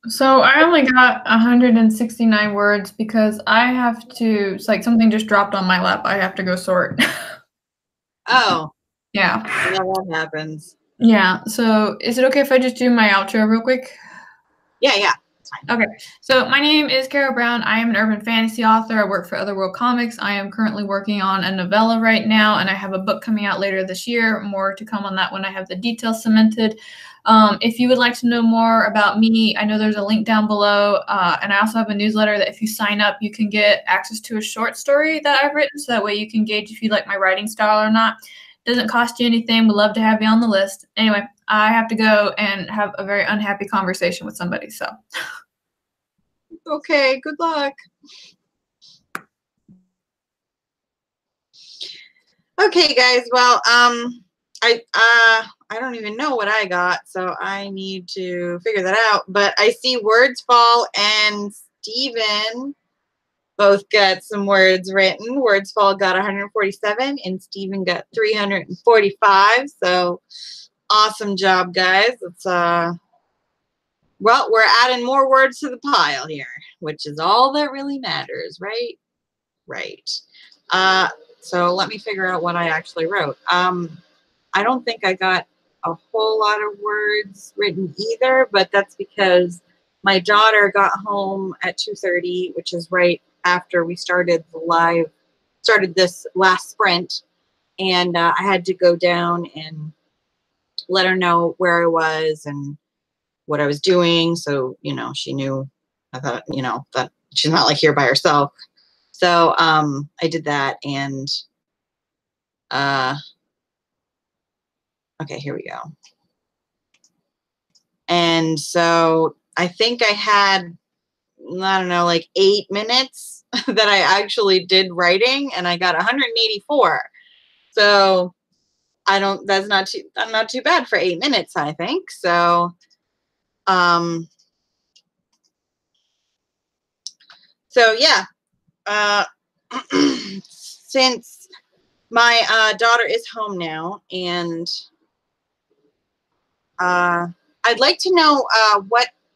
So I only got 169 words because I have to, it's like something just dropped on my lap. I have to go sort. Oh. Yeah. Yeah, that happens. Yeah. So is it okay if I just do my outro real quick? Yeah, yeah. Okay, so my name is Carol Brown. I am an urban fantasy author. I work for Otherworld Comics. I am currently working on a novella right now, and I have a book coming out later this year. More to come on that when I have the details cemented. If you would like to know more about me, I know there's a link down below, and I also have a newsletter that if you sign up, you can get access to a short story that I've written, so that way you can gauge if you like my writing style or not. Doesn't cost you anything. Would love to have you on the list. Anyway, I have to go and have a very unhappy conversation with somebody, so... Okay, good luck. Okay, guys. Well, I don't even know what I got, so I need to figure that out. But I see Wordsfall and Steven both got some words written. Wordsfall got 147 and Steven got 345. So awesome job, guys. It's well, we're adding more words to the pile here, which is all that really matters, right? Right. So let me figure out what I actually wrote. I don't think I got a whole lot of words written either, but that's because my daughter got home at 2:30, which is right after we started this last sprint, and I had to go down and let her know where I was and what I was doing, so she knew. I thought that she's not like here by herself. So I did that, and okay, here we go. And so I think I had, I don't know, like 8 minutes that I actually did writing, and I got 184. So that's not too bad for 8 minutes, I think. So yeah, since my daughter is home now, and I'd like to know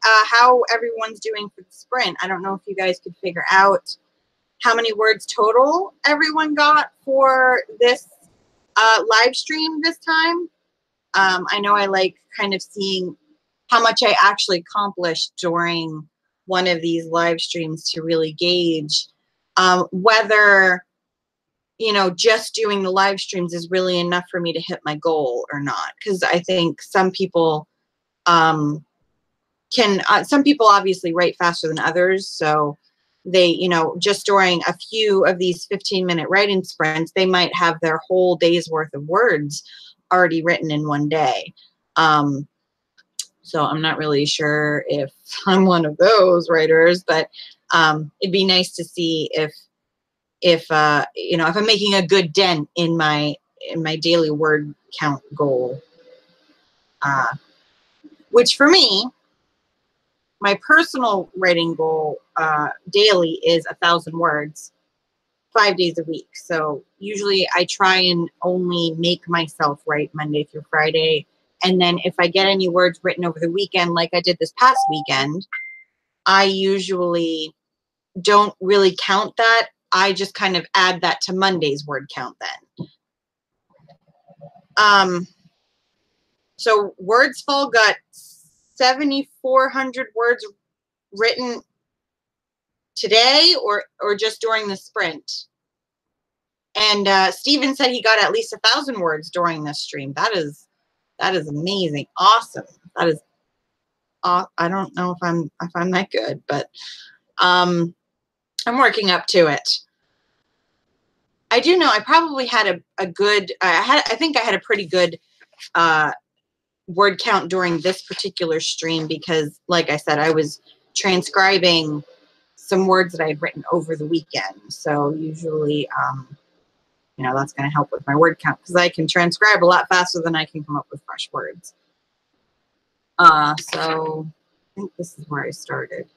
how everyone's doing for the sprint. I don't know if you guys could figure out how many words total everyone got for this live stream this time. I know I like kind of seeing how much I actually accomplished during one of these live streams to really gauge whether just doing the live streams is really enough for me to hit my goal or not. Because I think some people some people obviously write faster than others. So they, just during a few of these 15-minute writing sprints, they might have their whole day's worth of words already written in one day. So I'm not really sure if I'm one of those writers, but it'd be nice to see if I'm making a good dent in my daily word count goal, which for me, my personal writing goal daily is 1,000 words, 5 days a week. So usually I try and only make myself write Monday through Friday. And then if I get any words written over the weekend, like I did this past weekend, I usually don't really count that. I just kind of add that to Monday's word count then. So Wordsfall got 7,400 words written today or just during the sprint. And Steven said he got at least 1,000 words during this stream. That is amazing. Awesome. That is I don't know if I'm that good, but I'm working up to it. I do know I probably had a good I think I had a pretty good word count during this particular stream because, like I said, I was transcribing some words that I had written over the weekend. So usually, that's going to help with my word count because I can transcribe a lot faster than I can come up with fresh words. So I think this is where I started.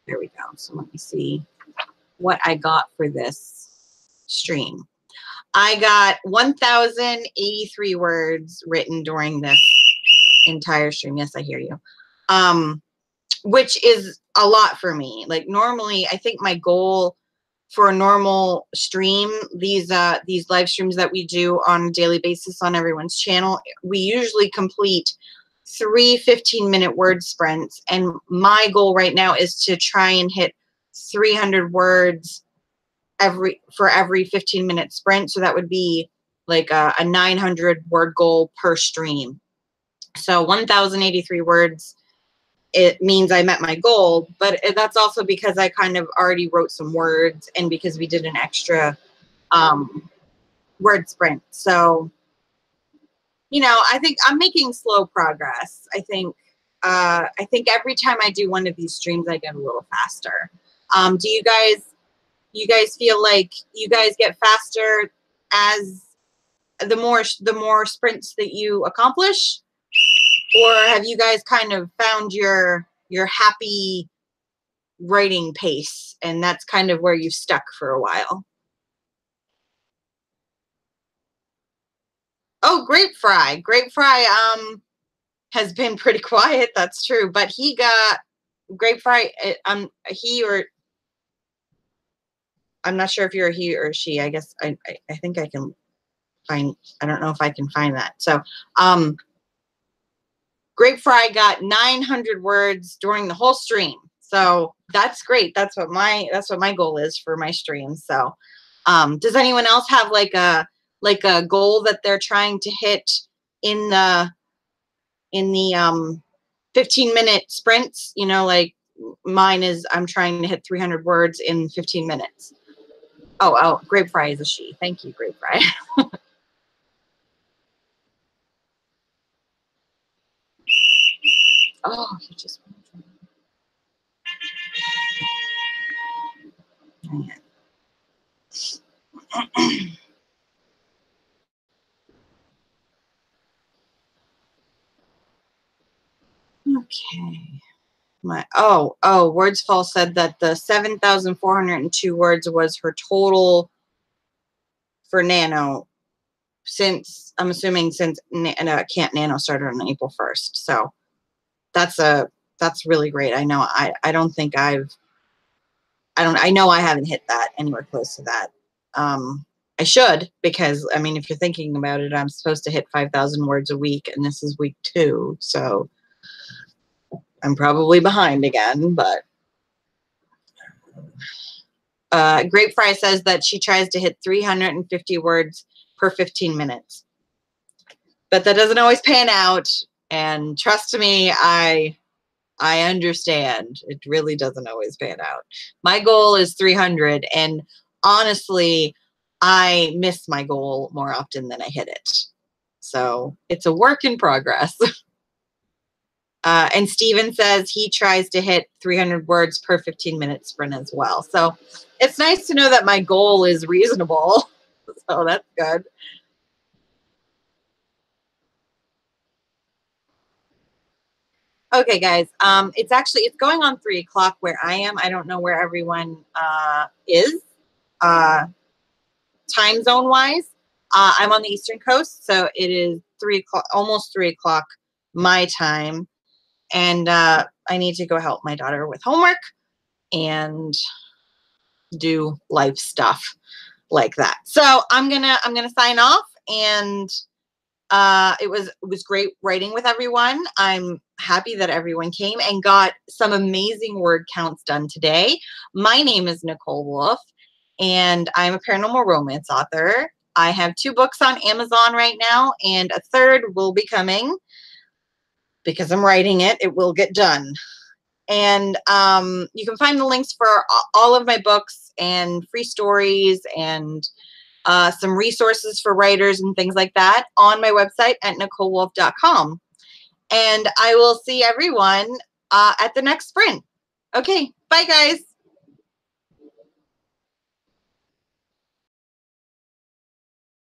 There we go. So let me see what I got for this stream. I got 1,083 words written during this entire stream. Yes, I hear you. Which is a lot for me. Like normally, I think my goal for a normal stream, these live streams that we do on a daily basis on everyone's channel, we usually complete 3 15-minute word sprints. And my goal right now is to try and hit 300 words for every 15-minute sprint. So that would be like a 900 word goal per stream. So 1,083 words, it means I met my goal, but that's also because I kind of already wrote some words and because we did an extra word sprint. So, you know, I think I'm making slow progress. I think every time I do one of these streams, I get a little faster. Do you guys feel like you guys get faster as the more sprints that you accomplish? Or have you guys kind of found your happy writing pace and that's kind of where you've stuck for a while? Oh, Grape Fry has been pretty quiet, that's true, but he got Grape Fry, I'm not sure if you're a he or she. I guess I think I can find, I don't know if I can find that. So Grape Fry got 900 words during the whole stream. So that's great. That's what my goal is for my stream. So does anyone else have like a goal that they're trying to hit in the 15-minute sprints? You know, like mine is I'm trying to hit 300 words in 15 minutes. Oh, Grape Fry is a she. Thank you, Grape Fry. Oh, you just okay. Wordsfall said that the 7,402 words was her total for Nano since, I'm assuming since Camp Nano started on April 1st. So that's really great. I know I know I haven't hit that anywhere close to that. I should, because I mean, if you're thinking about it, I'm supposed to hit 5,000 words a week and this is week 2. So I'm probably behind again, but Grape Fry says that she tries to hit 350 words per 15 minutes. But that doesn't always pan out. And trust me, I understand. It really doesn't always pan out. My goal is 300. And honestly, I miss my goal more often than I hit it. So it's a work in progress. And Steven says he tries to hit 300 words per 15-minute sprint as well. So it's nice to know that my goal is reasonable. So that's good. Okay, guys. It's going on 3 o'clock where I am. I don't know where everyone is time zone wise. I'm on the Eastern Coast, so it is 3 o'clock, almost 3 o'clock my time. And I need to go help my daughter with homework and do life stuff like that. So I'm gonna sign off, and it was great writing with everyone. I'm happy that everyone came and got some amazing word counts done today. My name is Nichole Wolf, and I'm a paranormal romance author. I have 2 books on Amazon right now, and a 3rd will be coming. Because I'm writing it, it will get done. And you can find the links for all of my books and free stories and some resources for writers and things like that on my website at NicholeWolf.com. And I will see everyone at the next sprint. Okay, bye guys.